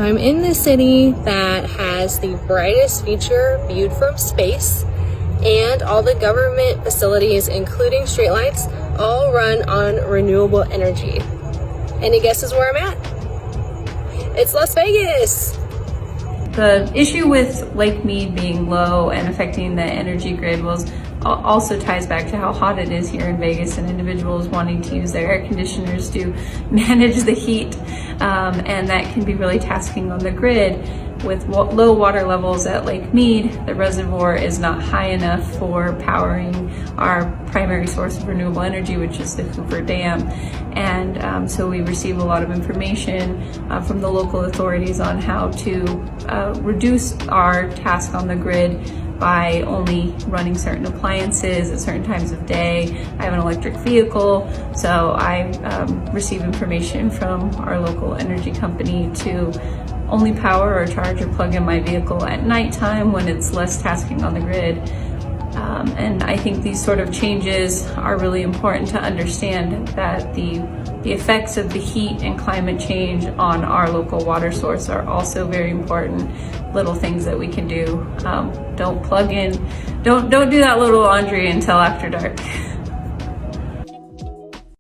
I'm in the city that has the brightest future viewed from space, and all the government facilities, including streetlights, all run on renewable energy. Any guesses where I'm at? It's Las Vegas! The issue with Lake Mead being low and affecting the energy grid also ties back to how hot it is here in Vegas and individuals wanting to use their air conditioners to manage the heat, and that can be really tasking on the grid. With low water levels at Lake Mead, the reservoir is not high enough for powering our primary source of renewable energy, which is the Hoover Dam. And so we receive a lot of information from the local authorities on how to reduce our task on the grid by only running certain appliances at certain times of day. I have an electric vehicle, so I receive information from our local energy company to only power or charge or plug in my vehicle at nighttime when it's less tasking on the grid. And I think these sort of changes are really important to understand that the effects of the heat and climate change on our local water source are also very important little things that we can do. Don't plug in, don't do that little laundry until after dark.